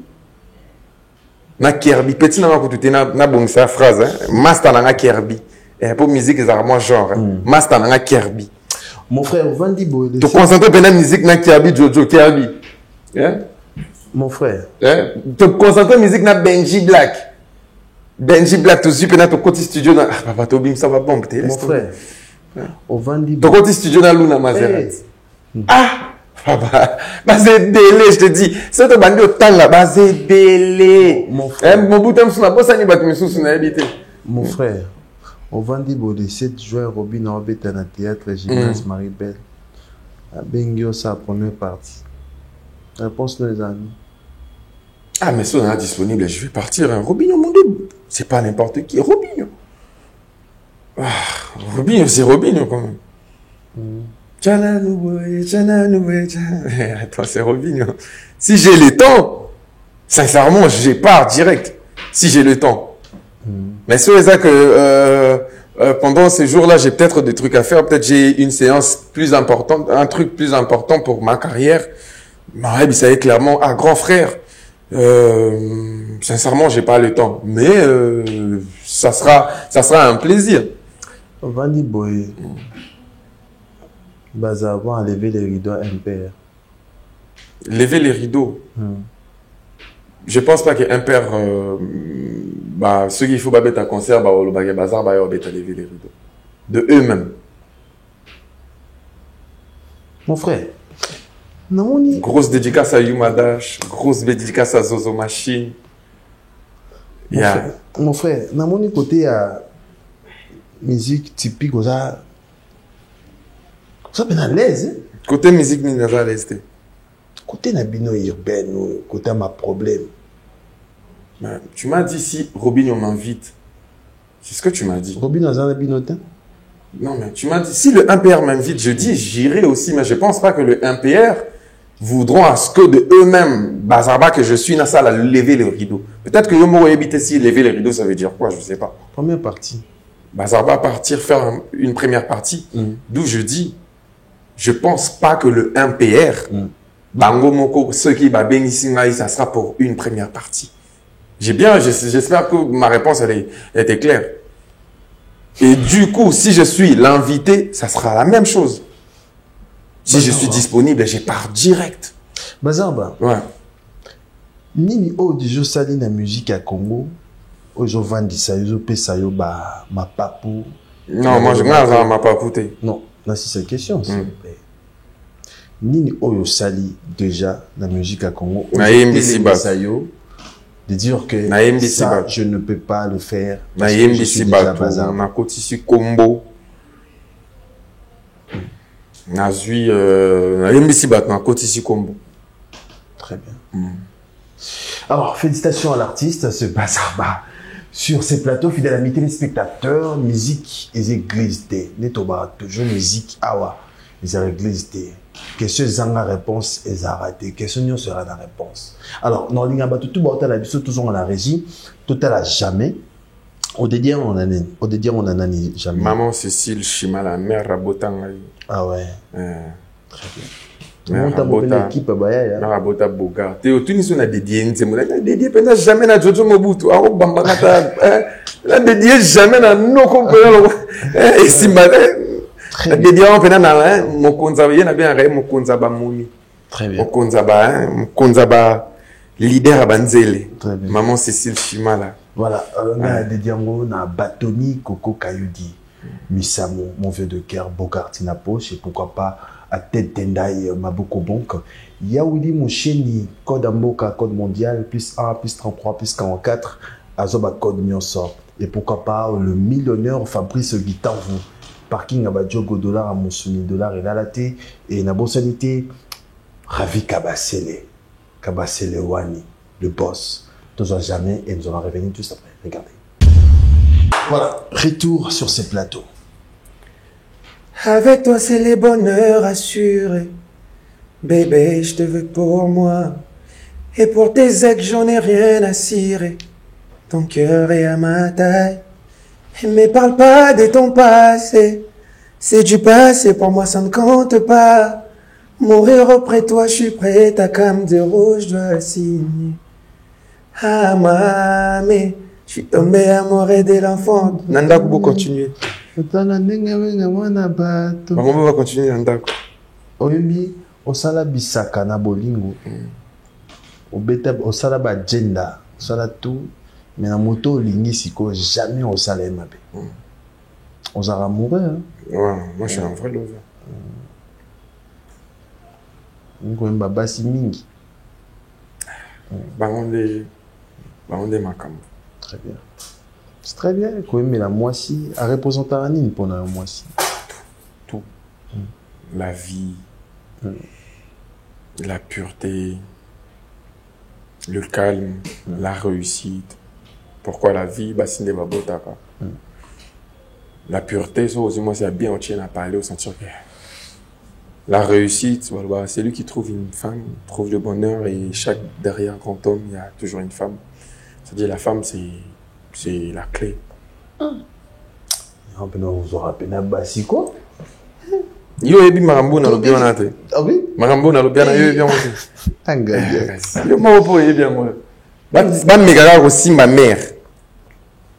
Na Kirby petit na ko to na bon sa phrase hein. Master na Kirby. Et pour musique ça moi genre. Master na Kirby. Mon frère, on va dire boy. To concentrer pena musique na Kirby Jojo Kirby. Hein? Mon frère. Te concentrer musique na Benji Black. Benji Black, tu suis pendant ton côté studio na papa Tobim ça va bon mon frère. Au Vandi. Ton côté studio na Luna Maserati. Ah papa, bah c'est délai je te dis. C'est ton bandi au temps là, bah c'est délai. Mon frère. Mon bouton sur la bosse ni bat me sous na habité. Mon frère. Au vendredi le 7 juin, Robin Orbet dans le théâtre Gymnase Marie-Belle. À Bengio, sa première partie. Réponse les amis. Ah, mais si on est disponible, je vais partir. Hein. Robinho, mon Dieu, c'est pas n'importe qui. Robinho. Ah, Robinho, c'est Robinho quand même. Attends, c'est Robinho. Si j'ai le temps, sincèrement, je pars direct. Si j'ai le temps. Mais c'est ça que pendant ces jours-là, j'ai peut-être des trucs à faire. Peut-être j'ai une séance plus importante, un truc plus important pour ma carrière. Ma rêve, ça est clairement à grand frère. Sincèrement, j'ai pas le temps. Mais ça sera un plaisir. Vandy Boy. Bazar va enlever les rideaux impairs. Lever les rideaux. Je pense pas qu'un père, ceux qui font babette à concert, le bazar, lever les rideaux. De eux-mêmes. Mon frère. Non, on grosse dédicace à Yumadash, grosse dédicace à Zozo Machine. Mon frère, dans mon côté, à musique typique, ça bien à l'aise. Côté musique, ni à l'aise. Côté nabino urbain, côté ma problème. Tu m'as dit si Robinho m'invite. C'est ce que tu m'as dit. Robinho a un binotin? Non, mais tu m'as dit si le 1PR m'invite, je dis j'irai aussi, mais je pense pas que le 1PR voudront à ce que de eux-mêmes, Bazarba, que je suis dans ça, à lever le rideau. Peut-être que Yomo habite si lever le rideau, ça veut dire quoi, je sais pas. Première partie. Bazarba partir faire une première partie, d'où je dis, je pense pas que le 1PR, Bango Moko, ceux qui va bénir, ça sera pour une première partie. J'espère que ma réponse, elle était claire. Et du coup, si je suis l'invité, ça sera la même chose. Si je suis disponible, je pars direct. Bazamba. Ouais. Nini o di jo sali na musique à Congo. Ojo vandi sa yo pesa yo ba ma papu. Non, moi je n'ai ma papu. Non, là c'est cette question s'il vous plaît. Nini o yo sali déjà na musique à Congo. Naïm yo de dire que ça je ne peux pas le faire. Naïm Bissiba, na kotisi combo. Nazui Naïm Bissiba, na kotisi combo. Très bien. Alors, félicitations à l'artiste, ce Bazarba. Sur ces plateaux, fidèles amis téléspectateurs, musique et églises de Netoba, toujours musique awa, les églises de. Question zanga réponse et zaraté. Question sera la réponse. Alors, non, il y a tout le la biseau toujours à la régie, tout à la jamais. Au dédié, on a nani jamais. Maman Cécile Chima, la mère Rabotanga. Ah ouais. Très bien. On t'a équipe na Rabota Boga. Te otunisi na dédié nzemo. Na dédié pena jamais na Jojo Mobutu. Aro bambakata. Na dédié jamais na noko pena. Et simba. Na dédié on pena na mokonza yena bien re mokonza ba moni. Très bien. Mokonza ba leader banzele. Maman Cécile Chimala. Voilà, on a dédié na Batoni Coco Kayudi. Misamo, mon vieux de cœur, Bogartina Poche, et pourquoi pas à tête Tendai Maboko Bonk. Yaouli Moucheni, code Amboka, code mondial, plus 1, plus 33, plus 44, Azoba code Nyonso. Et pourquoi pas le millionnaire Fabrice Guitanvou, parking à Badjogo dollar à Moussuni dollar et Lalaté, et Nabo Sanité, Ravi Kabasele Wani, le boss. Tous jamais, et nous allons revenir juste après. Regardez. Voilà, retour sur ces plateaux. Avec toi, c'est les bonheurs assurés. Bébé, je te veux pour moi. Et pour tes ex, j'en ai rien à cirer. Ton cœur est à ma taille. Mais parle pas de ton passé. C'est du passé, pour moi, ça ne compte pas. Mourir auprès de toi, je suis prêt. Ta came de rouge, je dois signer. Ah, mamie. Je suis tombé amoureux de l'enfant. Nanda Kubo continue. Maman va continuer Nanda. Oyebi, osala bisaka na bolingo. Obeta osala ba agenda, osala tout, mais na moto lingi siko jamais osala mabe. Osala amoureux hein. Ouais, moi je suis un vrai lover. Ngo mba basi mingi. Bangonde makambo. Très bien. C'est très bien. Quand même, la moitié, à représenter un nid pour la moitié. Tout. La vie, la pureté, le calme, la réussite. Pourquoi la vie, bah, c'est la pureté, ça aussi, moi, c'est bien, on tient à parler, au sentir que la réussite, voilà, c'est lui qui trouve une femme, trouve le bonheur, et derrière grand homme, il y a toujours une femme. C'est-à-dire, la femme, c'est la clé. On peut nous rappeler un bassiko. Yo ebi marambo na lobi wana te. Ah oui? Marambo na lobi wana yo ebi yango te. Tanga. Yo mo po ebi yango. Ba megaka ko simba mère.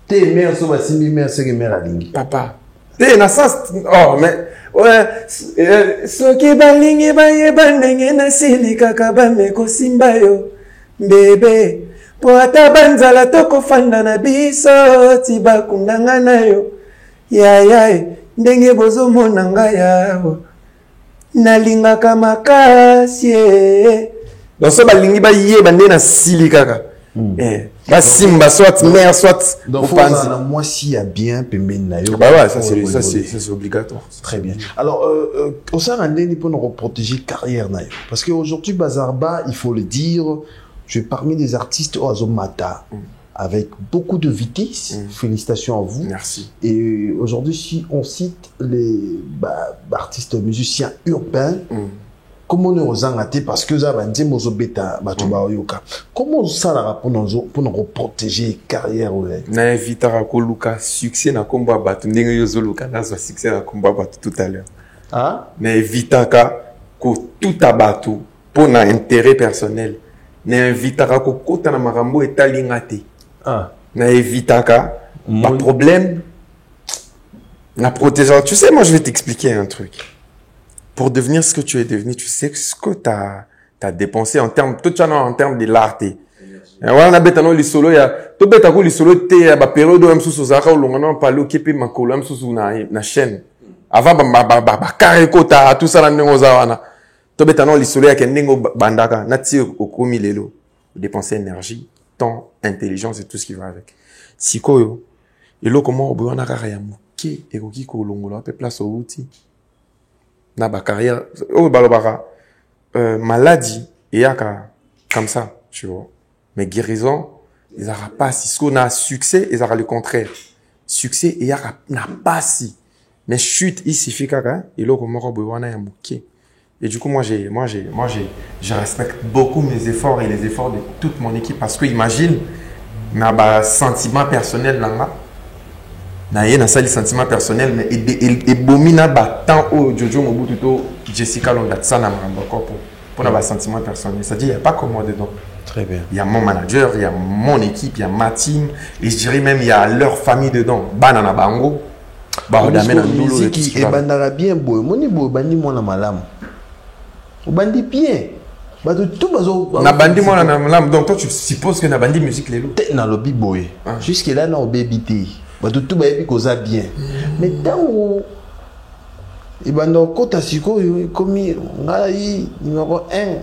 Te mère so ba simbi mère c'est que mère alingi. Papa. Te na sens oh mais ouais soki balingi ba yeba ndenge na silika ka ba meko simba yo. Bébé po ata banzala tokofanda na biso ti bakundanga na yo. Ya ndenge bozo monanga yawo nalingaka makasi donc so balingi ba yeba ndenge na sili kaka ba simba soit mère soit donc faut la moitié à bien pembeni na yo. Bah ouais, ça c'est obligatoire. Très bien. Alors au sein d'un nez pour nous protéger carrière na yo parce que aujourd'hui Bazarba, il faut le dire, je suis parmi les artistes au Azomata. Avec beaucoup de vitesse. Félicitations à vous. Merci. Et aujourd'hui, si on cite les artistes musiciens urbains, comment on nous a parce que ça va dire comment ça la pour nous protéger carrière na évitera ko luka succès na komba batu ndenge yozo luka na succès na komba batu tout à l'heure. Ah? Na évitaka ko tout abatu pour na intérêt personnel. Na évitera ko kota na marambo etalingate. Ah. Na évitaka pas problème. Na protéger. Tu sais, moi je vais t'expliquer un truc. Pour devenir ce que tu es devenu, tu sais ce que tu as dépensé en termes, tout ça en termes de l'arté. On a bêta non les solos, il y a tout bêta ko les solos te ba période même sous zaka ou l'on parle au kepi makolo même sous na chaîne. Avant ba carré kota tout ça là ndenge zawana. Tout bêta non les solos ya kendengo bandaka na ti okomi lelo. Dépenser énergie, temps, intelligence et tout ce qui va avec. Sikoyo, elo comment obona kaka ya muke ekoki ko longola pe place au outil. Na ba carrière oh balobara maladie et yaka comme ça, tu vois. Mais guérison, ils n'auront pas si ce qu'on a succès, ils auront le contraire. Succès et yaka n'a pas si. Mais chute ici fait kaka et là comme moi bewana ya muke. Et du coup, moi, je respecte beaucoup mes efforts et les efforts de toute mon équipe parce que imagine, na ba sentiment personnel là, na yé na sali sentiment personnel mais et bomina ba temps au Jojo Mobutu to Jessica Longa ça na mamba pour na ba sentiment personnel. C'est-à-dire il y a pas comme moi dedans. Très bien. Il y a mon manager, il y a mon équipe, il y a ma team et je dirais même il y a leur famille dedans. Banana bango. Ba on amène un musique qui est bandara bien boy. Moni boy bandi mo na malam. Bandi bien. Tout na bandi moi na malam donc toi tu supposes que na bandi musique lelo. Na lobby boy. Jusque là na obébité. Tout ba yebi koza bien. Mais tant et bando kota siko komi ngai numéro 1.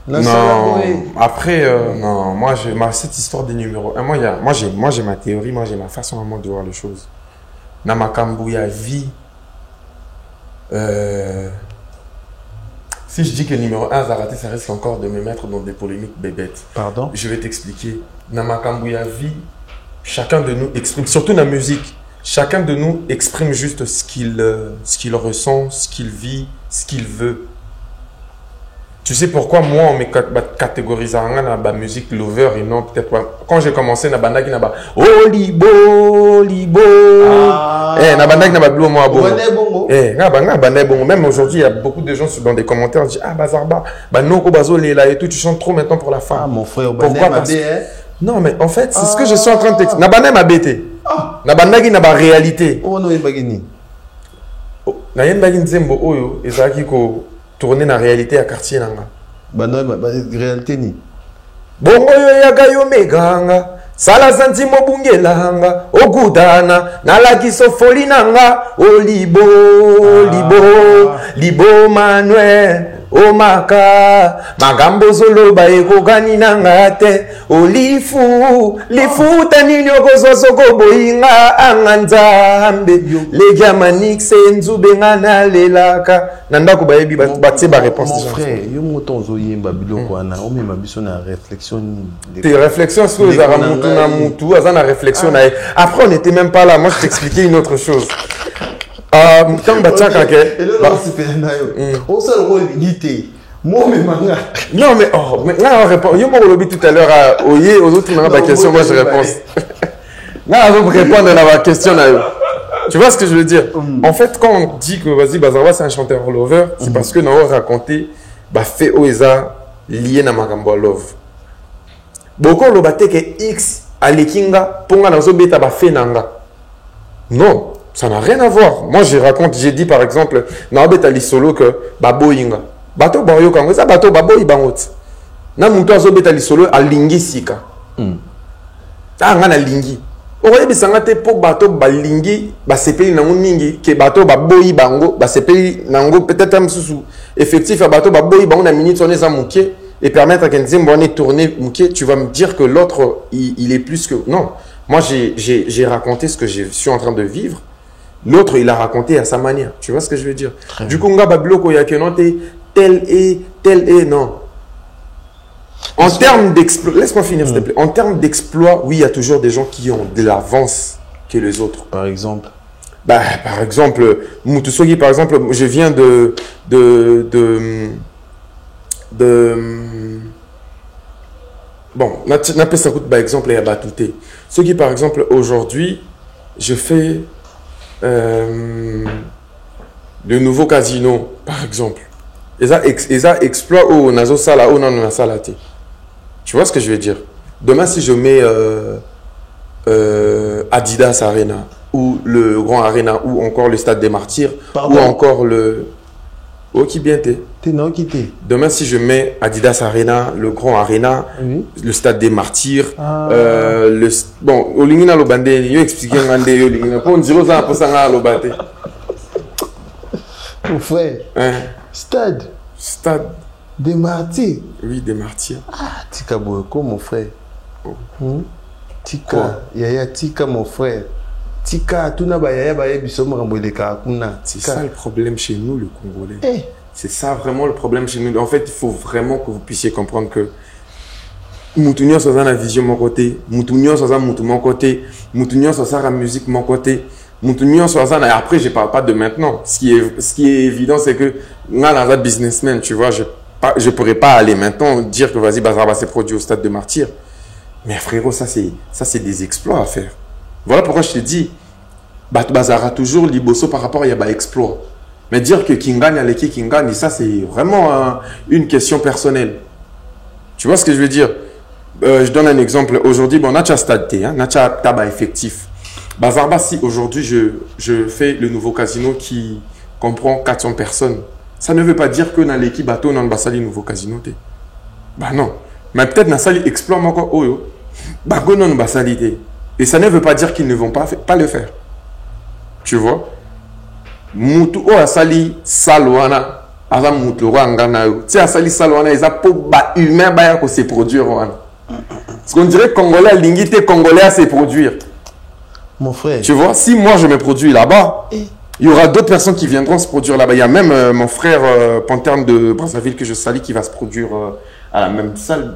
Non, après non, moi cette histoire des numéros 1, moi j'ai ma théorie, moi j'ai ma façon à moi de voir les choses. Na makambu ya vie si je dis que le numéro 1 a raté, ça risque encore de me mettre dans des polémiques bébêtes. Pardon? Je vais t'expliquer. Dans ma cambouya vie, chacun de nous exprime, surtout dans la musique, chacun de nous exprime juste ce qu'il ressent, ce qu'il vit, ce qu'il veut. Tu sais pourquoi moi on me catégorise dans la musique lover et non peut-être pas. Quand j'ai commencé na banda qui n'a pas libo na banda qui n'a pas bleu moi bon na banda bon même aujourd'hui il y a beaucoup de gens dans des commentaires disent ah Bazarba noko bazo lela et tout tu chantes trop maintenant pour la femme. Ah mon frère pourquoi parce que non mais en fait c'est ce que je suis en train de t'expliquer. Na banda m'a bêté. Na banda qui n'a pas réalité. Oh non bagini. Na yen bagini zembo oyo ezaki ko tourner dans la réalité à quartier nanga. Réalité ni. Bongo yo yaga yo meganga. Sala sentimo bungelanga. Ogudana. Nalaki sofoli nanga. Libo Manuel. Omaka magambo zoloba ekogani nanga te olifu lifu tanini okozosoko boyinga anganzambe legia manixe nzube ngana lelaka nandako bayebi batie ba réponse mon frère yo moto ozoyemba biloko wana o mema biso na réflexion tes réflexions sur les aramutu na mutu azana réflexion na après on était même pas là moi je t'expliquais une autre chose. Tant bataka ke on se relit moi non mais là on répond yo mo lobby tout à l'heure à oyer aux autres ma question moi je réponds là on va répondre à la question là. Tu vois ce que je veux dire? En fait quand on dit que vas-y Bazarba c'est un chanteur lover c'est parce que on raconté bah fait oeza lié na makambo love beaucoup lobate que x alekinga ponga na zo beta ba fait nanga non. Ça n'a rien à voir. Moi, j'ai dit par exemple, Naobet Ali Solo que Baboinga. Bato Bayo Kango, ça Bato Baboy Bangot. Na Mouto Azobet Ali Solo a Lingi Sika. Ah, on a Lingi. Oye, bisangate pour Bato Balingi, Basepeli Nango Mingi, que Bato Baboy Bango, Basepeli Nango, peut-être un sous effectif à Bato Baboy Bango, na minute on est à Mouké et permettre à quelqu'un de tourner Mouké, tu vas me dire que l'autre, il est plus que. Non. Moi, j'ai raconté ce que je suis en train de vivre. L'autre, il a raconté à sa manière. Tu vois ce que je veux dire? Du coup, nga babloko ya kenote tel est, non. En termes d'exploit, laisse-moi finir s'il te plaît. En termes d'exploit, oui, il y a toujours des gens qui ont de l'avance que les autres. Par exemple? Bah, par exemple, Mutusogi, par exemple, je viens bon, n'a pas ça coûte par exemple et à Batouté. Ceux qui, par exemple, aujourd'hui, je fais le nouveau casino, par exemple. Et ça exploit au nazo sala ou non salate. Tu vois ce que je veux dire? Demain, si je mets Adidas Arena ou le Grand Arena ou encore le Stade des Martyrs ou encore le qui bien t'es. Non, qui t'es. Demain, si je mets Adidas Arena, le Grand Arena, le Stade des Martyrs, bon, au Lingina Lobande, yo expliquer ngande yo Lingina. Pour dire ça, pour ça Lobate. Mon frère. Stade des Martyrs. Oui, des Martyrs. Ah, Tika Boeko, mon frère. Tika, Yaya Tika, mon frère. Tika, tout n'a pas yaya bisom ramboleka kuna. C'est ça le problème chez nous, le Congolais. C'est ça vraiment le problème chez nous. En fait, il faut vraiment que vous puissiez comprendre que Moutounion soit la vision mon côté, Moutounion soit mon côté, Moutounion soit la musique mon côté, Moutounion soit ça. Après, je parle pas de maintenant. Ce qui est évident, c'est que moi, dans un businessman, tu vois, je pourrais pas aller maintenant dire que vas-y, Bazarba s'est produit au Stade de Martyrs. Mais frérot, ça c'est des exploits à faire. Voilà pourquoi je te dis, Bazara toujours liboso par rapport à Yaba exploit. Mais dire que Kingani Aleki Kingani, ça c'est vraiment une question personnelle. Tu vois ce que je veux dire? Je donne un exemple. Aujourd'hui, bon, on a déjà stade T, on a déjà tabac effectif. Bazarba, si aujourd'hui je fais le nouveau casino qui comprend 400 personnes, ça ne veut pas dire que dans l'équipe bateau, on a sali nouveau casino T. Bah non. Mais peut-être dans sali exploit encore Oyo. Bah go non basali T. Et ça ne veut pas dire qu'ils ne vont pas le faire. Tu vois? Mutu o asali salwana aza mutu ngana yo. Tu asali salwana ils a pour ba humain ba ko se produire wana. Parce qu'on dirait congolais lingité congolais à se produire. Mon frère. Tu vois, si moi je me produis là-bas, il y aura d'autres personnes qui viendront se produire là-bas. Il y a même mon frère Panterne de Brazzaville que je salue qui va se produire à la même salle.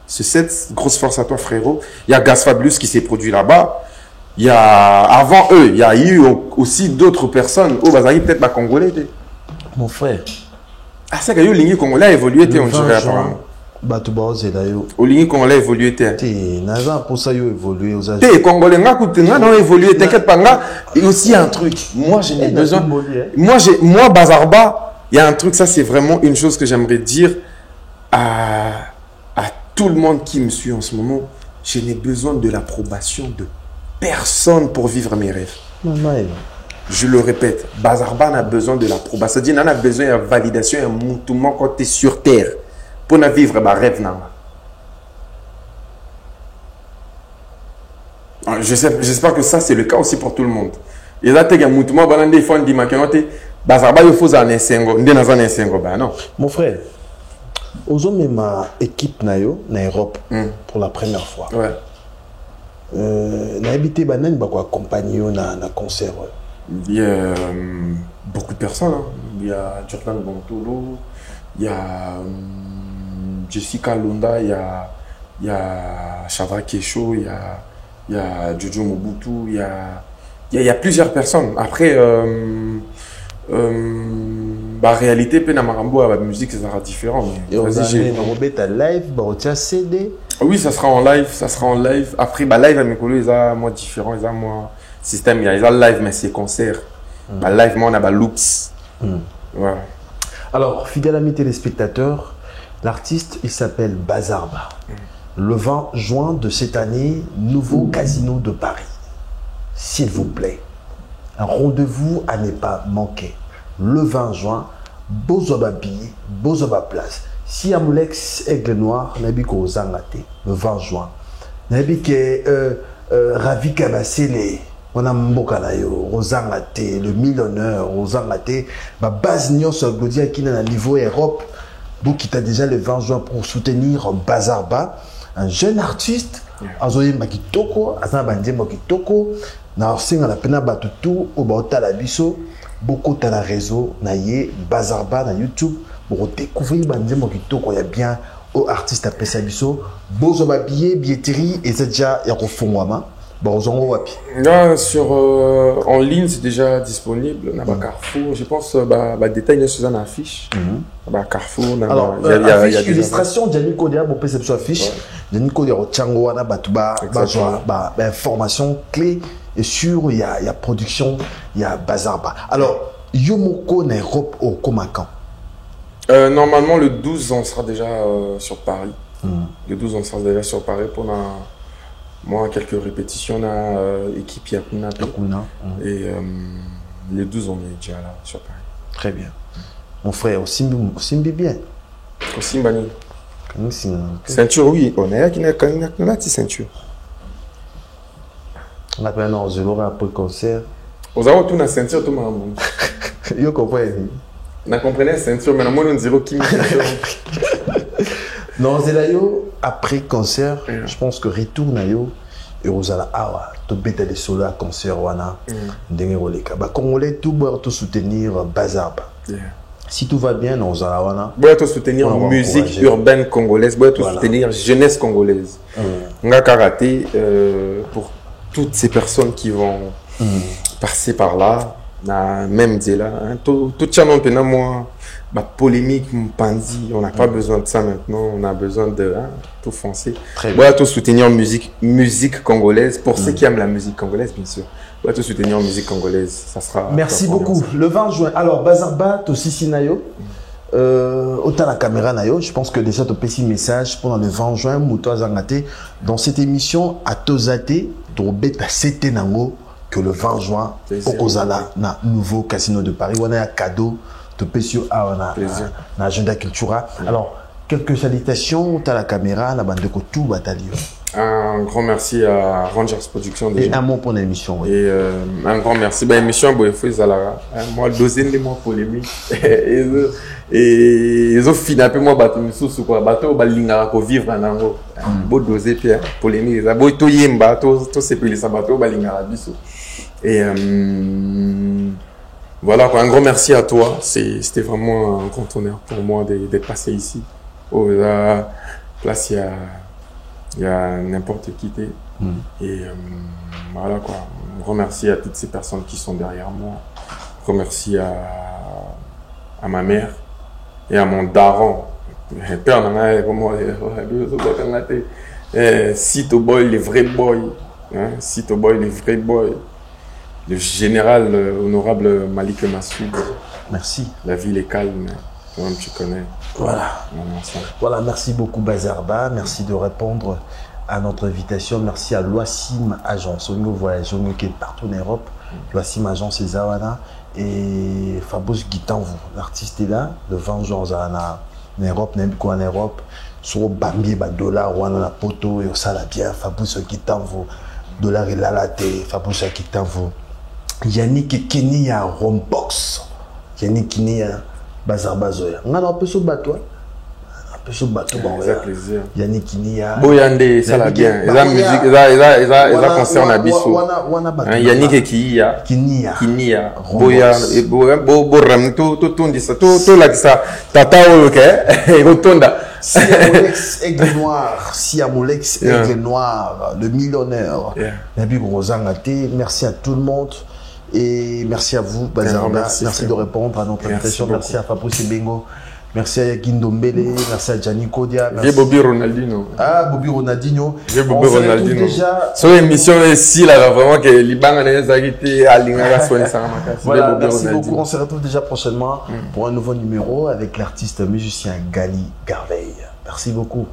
Ce 7, grosse force à toi frérot. Il y a Gaz Fabulous qui s'est produit là-bas. Il y a, avant eux, il y a eu aussi d'autres personnes. Oh, Bazari, peut-être pas congolais. Mon frère. Ah, c'est que le ligne congolais a évolué, on dirait apparemment. Au ligne congolais a évolué. Naza pour ça, il a évolué. T'es congolais, non évolué, t'inquiète pas, là. Et aussi, il y a un truc. Moi, je n'ai besoin. Moi, Bazarba, il y a un truc, ça, c'est vraiment une chose que j'aimerais dire à tout le monde qui me suit en ce moment. Je n'ai besoin de l'approbation de personne pour vivre mes rêves. Je le répète, Bazarba a besoin de l'approbation. C'est-à-dire, on a besoin de validation et un mouvement quand tu es sur terre pour vivre mes rêves. J'espère que ça, c'est le cas aussi pour tout le monde. Et là, tu as un mouvement, il faut dire Bazarba, il faut un ensengo. Ndé dans un ensengo, bah non. Mon frère, aux hommes, ma équipe nayo, na Europe, pour la première fois. Ouais. Na habité banane, bah quoi, accompagner na concert. Il y a beaucoup de personnes. Hein. Il y a Jordan Bontolo, il y a Jessica Londa, il y a Chavra Kesho, il y a Jojo Mobutu, il y a plusieurs personnes. Après, bah, réalité, pe na marambo, la musique, ça sera différent. Et on a ta live, bah, on tient CD. Oui, ça sera en live, ça sera en live. Après, bah, live à mes collègues, ils ont moi différent, ils ont moi système, il y a live, mais c'est concert. Bah, live, moi, on a bah, loops. Voilà. Alors, fidèles amis téléspectateurs, l'artiste, il s'appelle Bazarba. Le 20 juin de cette année, nouveau casino de Paris. S'il vous plaît, un rendez-vous à ne pas manquer. Le 20 juin, Bozoba billet, Bozoba place. Si Amoulex Aigle Noir, Nabiko Ozangate, le 20 juin. Nabike Ravi Kabasele, on a Mbokanayo, Ozangate, le millionnaire, Ozangate, ma base Nyon sur Glodia qui est dans le niveau Europe, donc qui t'a déjà le 20 juin pour soutenir Bazarba, un jeune artiste, Azoye Makitoko, Azan Bandie Makitoko, na singa la pena batutu, Obaota la biso, beaucoup de réseau, naye Bazarba na YouTube. Pour découvrir Bandie Makitoko, il y a bien aux artistes à Pessabiso, Bozoba billet, billetterie, et c'est déjà, il y a un fond wama. Là, sur en ligne, c'est déjà disponible. On a Carrefour, je pense, détail sur une affiche. Carrefour, alors, il y a illustration, Gianni Kodia, pour perception affiche. Gianni Kodia, Tchangoana, Batuba, information clé. Et sûr, il y a production, il y a Bazarba. Alors, Yomoko en Europe au Komakan. Normalement, le 12, on sera déjà sur Paris. Le 12, on sera déjà sur Paris pour moi, quelques répétitions, on a équipe Yakuna. Et les 12, on est déjà là sur Paris. Très bien. Mon frère, au Simbi bien. Au Simbani. Ceinture, oui. On est là qui n'a pas de ceinture. On a pas un zéro après concert. Vous avez tout la ceinture, tout le monde. Vous comprenez? On comprenez la ceinture, mais on a zéro qui. Non, Zelayo, après concert, je pense que retourne yo et Rosala Awa, tout bête de solo à concert wana, dengue roleka. Bah Congolais tout boire tout soutenir Bazarba. Si tout va bien, on a wana. Boire tout soutenir musique urbaine congolaise, boire tout soutenir jeunesse congolaise. On a karaté pour toutes ces personnes qui vont passer par là, même dit là, tout channel pena moi. Polémique, Mpandi, on n'a pas besoin de ça maintenant, on a besoin de tout foncer. Voilà, tout soutenir musique congolaise, pour ceux qui aiment la musique congolaise, bien sûr. Voilà, tout soutenir musique congolaise, ça sera. Merci beaucoup. Le 20 juin, alors Bazarba, to Sisi Nayo, autant la caméra Nayo, je pense que déjà tu petit message pendant le 20 juin, Mouto Zangate, dans cette émission, à Tozate, tu bêta c'était nango, que le 20 juin, Okozala, na nouveau casino de Paris, on a un cadeau. De Pessio à l'agenda Cultura. Alors, quelques salutations à la caméra, la bande de tout bataillon. Un grand merci à Rangers Production. Et un mot pour l'émission. Oui. Et un grand merci. L'émission, moi, deuxième des mots polémiques. Et ils ont fini un peu moi bateau sous quoi bateau balinga ko vivre en ango. Beau doser puis polémique. Ça beau to yemba to c'est plus ça bateau balinga biso. Et voilà, quoi, un grand merci à toi. C'était vraiment un grand honneur pour moi d'être passé ici. La place, il y a n'importe qui. Et voilà, quoi. Un grand merci à toutes ces personnes qui sont derrière moi. Un grand merci à ma mère et à mon daron. Père, Sito Boy, les vrais boys. Sito Boy, les vrais boys. Le général honorable Malik Massoud. Merci. La ville est calme, toi-même tu connais. Voilà. Voilà, merci beaucoup Bazarba. Merci de répondre à notre invitation. Merci à Loissim Agence, au niveau voyage, qui est partout en Europe. Loissim Agence et Zawana. Et Fabrice Guitanvou, l'artiste est là. Le 20 juin, en Europe, en Europe. Sur Bambi, dollar, ou en poto, et ça la bien. Fabrice Guitanvou, dollar et la latte. Fabrice Guitanvou. Yannick Kenny à Rombox. Yannick Kinia, Bazar Bazoya. On a un peu sur le bateau. Un peu sur le bateau. C'est plaisir. Yannick Kinia. Boyande, ça l'a bien. Et la musique, et la concert, on a bissou. Yannick et Kinia. Kinia. Boya, et Boram, tout dit ça. Tout là que ça. Tata, ok. Et Rotonda. Siamolex Aigle Noir, Siamolex Aigle Noir, le millionnaire. Nabi Rosangate, merci à tout le monde et merci à vous, Bazarba. Merci de répondre à notre invitation. Merci à Fabrice Bengo, merci à Guindombele, merci à Gianni Kodia. J'ai Bobby Ronaldinho. Ah, Bobby Ronaldinho. J'ai Bobby Ronaldinho. Déjà. Sur l'émission ici, là, vraiment que Liban a été à Voilà, merci beaucoup. On se retrouve déjà prochainement pour un nouveau numéro avec l'artiste musicien Gali Garveil. Merci beaucoup.